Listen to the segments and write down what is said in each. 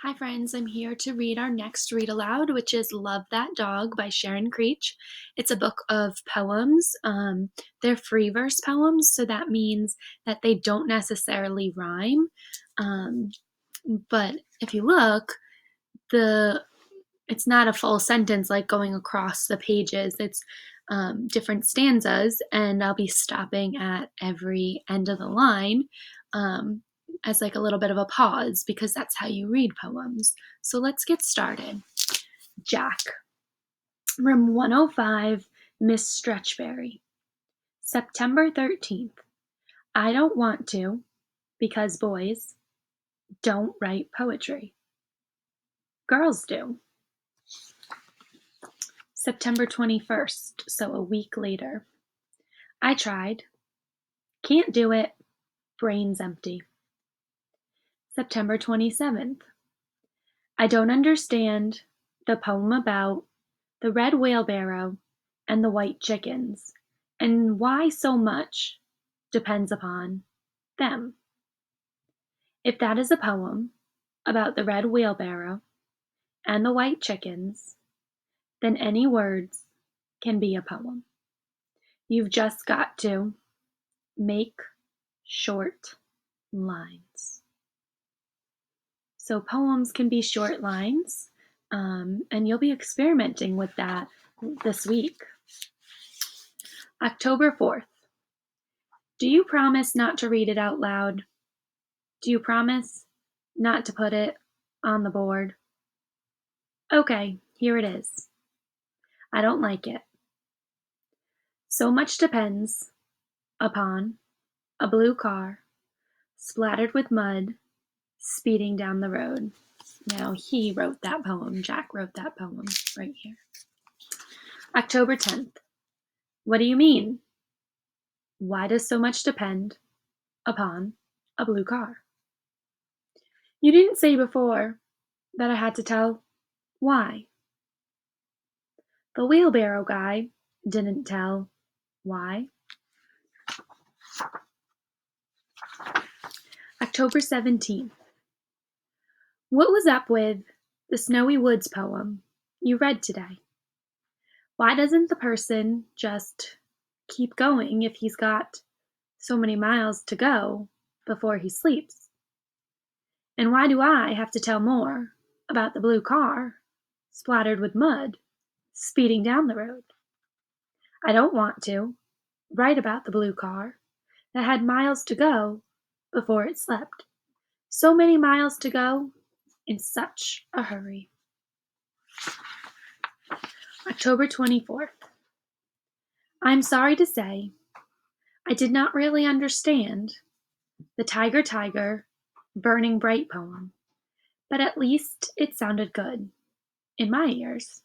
Hi, friends. I'm here to read our next read aloud, which is Love That Dog by Sharon Creech. It's a book of poems. They're free verse poems, so that means that they don't necessarily rhyme. Um, but if you look, it's not a full sentence like going across the pages. It's different stanzas, and I'll be stopping at every end of the line. As like a little bit of a pause because that's how you read poems. So let's get started. Jack. Room 105, Miss Stretchberry. September 13th. I don't want to because boys don't write poetry. Girls do. September 21st, so a week later. I tried. Can't do it. Brain's empty. September 27th. I don't understand the poem about the red wheelbarrow and the white chickens, and why so much depends upon them. If that is a poem about the red wheelbarrow and the white chickens, then any words can be a poem. You've just got to make short lines. So poems can be short lines, and you'll be experimenting with that this week. October 4th. Do you promise not to read it out loud? Do you promise not to put it on the board? Okay, here it is. I don't like it. So much depends upon a blue car splattered with mud speeding down the road. Now, he wrote that poem. Jack wrote that poem right here. October 10th. What do you mean? Why does so much depend upon a blue car? You didn't say before that I had to tell why. The wheelbarrow guy didn't tell why. October 17th. What was up with the Snowy Woods poem you read today? Why doesn't the person just keep going if he's got so many miles to go before he sleeps? And why do I have to tell more about the blue car splattered with mud speeding down the road? I don't want to write about the blue car that had miles to go before it slept. So many miles to go in such a hurry. October 24th. I'm sorry to say, I did not really understand the Tiger Tiger Burning Bright poem, but at least it sounded good in my ears.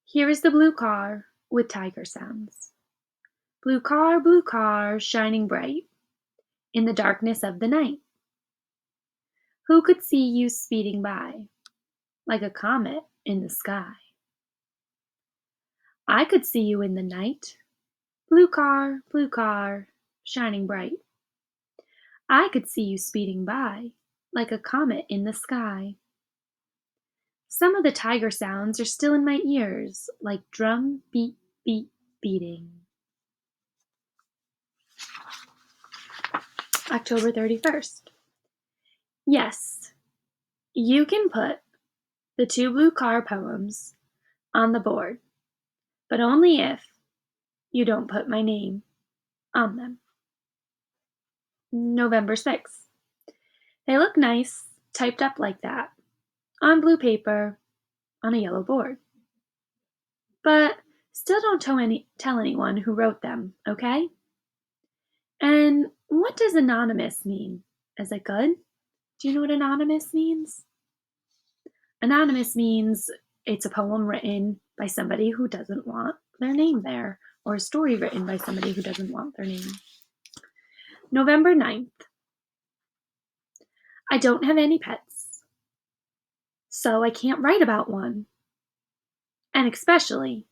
Here is the blue car with tiger sounds. Blue car, shining bright in the darkness of the night. Who could see you speeding by like a comet in the sky? I could see you in the night. Blue car, shining bright. I could see you speeding by like a comet in the sky. Some of the tiger sounds are still in my ears, like drum beat, beat, beating. October 31st. Yes, you can put the two blue car poems on the board, but only if you don't put my name on them. November 6th. They look nice, typed up like that, on blue paper, on a yellow board. But still don't tell anyone who wrote them, okay? And what does anonymous mean? Is it good? Do you know what anonymous means? Anonymous means it's a poem written by somebody who doesn't want their name there, or a story written by somebody who doesn't want their name. November 9th. I don't have any pets, so I can't write about one. And especially,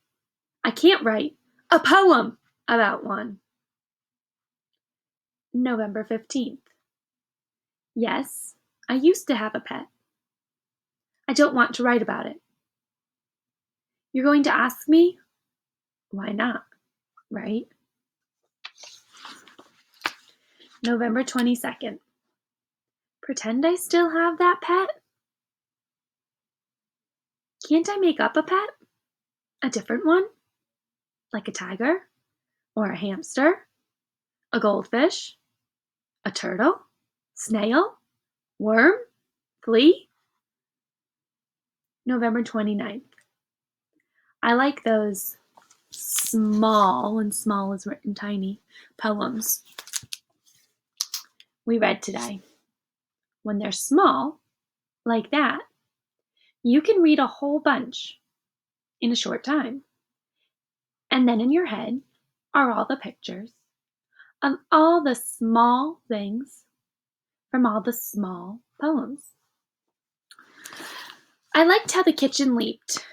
I can't write a poem about one. November 15th. Yes, I used to have a pet. I don't want to write about it. You're going to ask me? Why not, right? November 22nd. Pretend I still have that pet? Can't I make up a pet? A different one? Like a tiger? Or a hamster? A goldfish? A turtle? Snail? Worm? Flea? November 29th. I like those small, and small is written tiny, poems we read today. When they're small, like that, you can read a whole bunch in a short time. And then in your head are all the pictures of all the small things from all the small poems. I liked how the kitchen leaped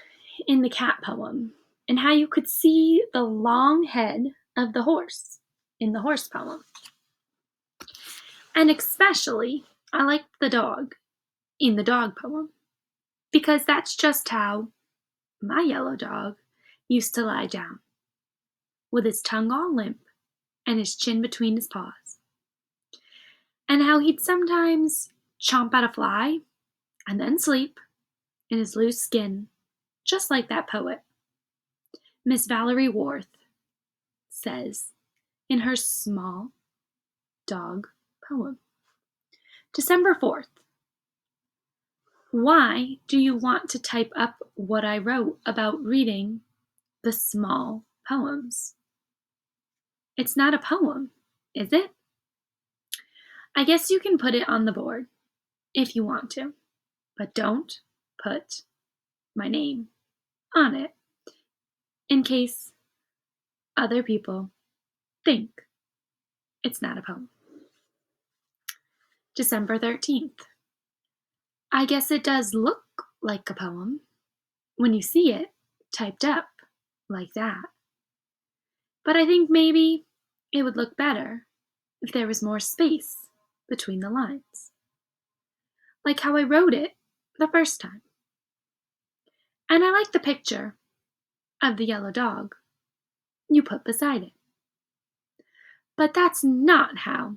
in the cat poem, and how you could see the long head of the horse in the horse poem. And especially, I liked the dog in the dog poem, because that's just how my yellow dog used to lie down, with his tongue all limp and his chin between his paws, and how he'd sometimes chomp at a fly and then sleep in his loose skin, just like that poet, Miss Valerie Worth, says in her small dog poem. December 4th. Why do you want to type up what I wrote about reading the small poems? It's not a poem, is it? I guess you can put it on the board if you want to, but don't put my name on it in case other people think it's not a poem. December 13th. I guess it does look like a poem when you see it typed up like that. But I think maybe it would look better if there was more space between the lines, like how I wrote it the first time. And I like the picture of the yellow dog you put beside it. But that's not how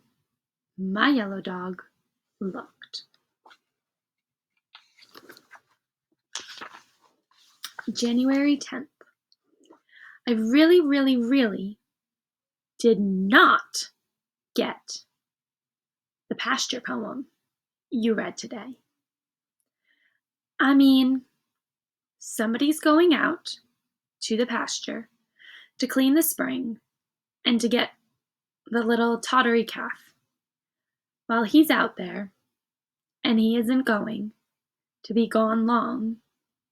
my yellow dog looked. January 10th. I really did not get the pasture poem you read today. I mean, somebody's going out to the pasture to clean the spring and to get the little tottery calf. While he's out there, and he isn't going to be gone long,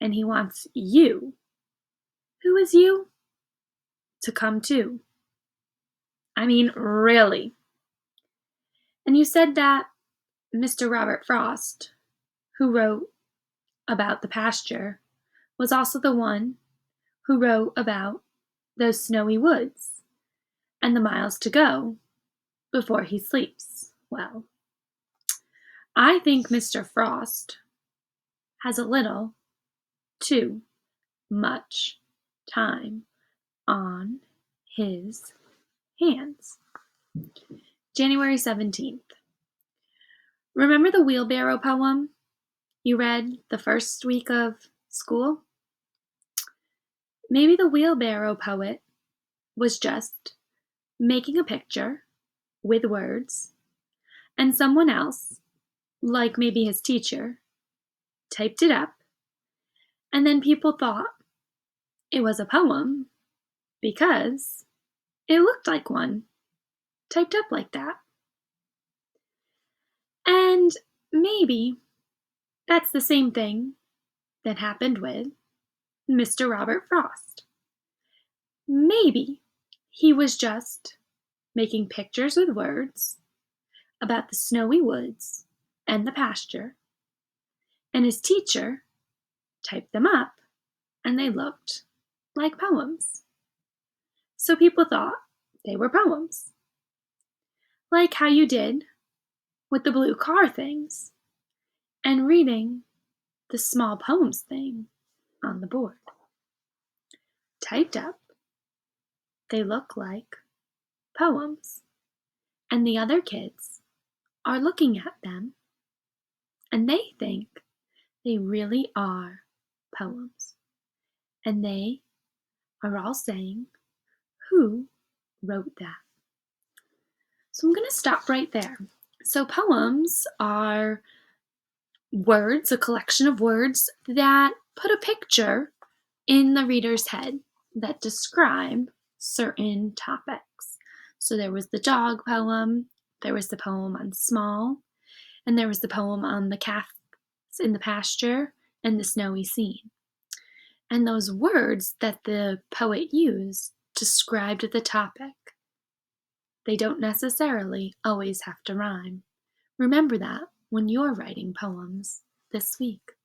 and he wants you, who is you, to come too. I mean, really. And you said that Mr. Robert Frost, who wrote about the pasture, was also the one who wrote about those snowy woods and the miles to go before he sleeps. Well, I think Mr. Frost has a little too much time on his hands. January 17th. Remember the wheelbarrow poem you read the first week of school? Maybe the wheelbarrow poet was just making a picture with words, and someone else, like maybe his teacher, typed it up, and then people thought it was a poem because it looked like one, typed up like that. And maybe that's the same thing that happened with Mr. Robert Frost. Maybe he was just making pictures with words about the snowy woods and the pasture, and his teacher typed them up, and they looked like poems. So people thought they were poems. Like how you did with the blue car things and reading the small poems thing on the board. Typed up, they look like poems, and the other kids are looking at them, and they think they really are poems. And they are all saying, "Who wrote that?" So I'm going to stop right there. So poems are words, a collection of words that put a picture in the reader's head that describe certain topics. So there was the dog poem, there was the poem on small, and there was the poem on the calf in the pasture and the snowy scene. And those words that the poet used described the topic. They don't necessarily always have to rhyme. Remember that when you're writing poems this week.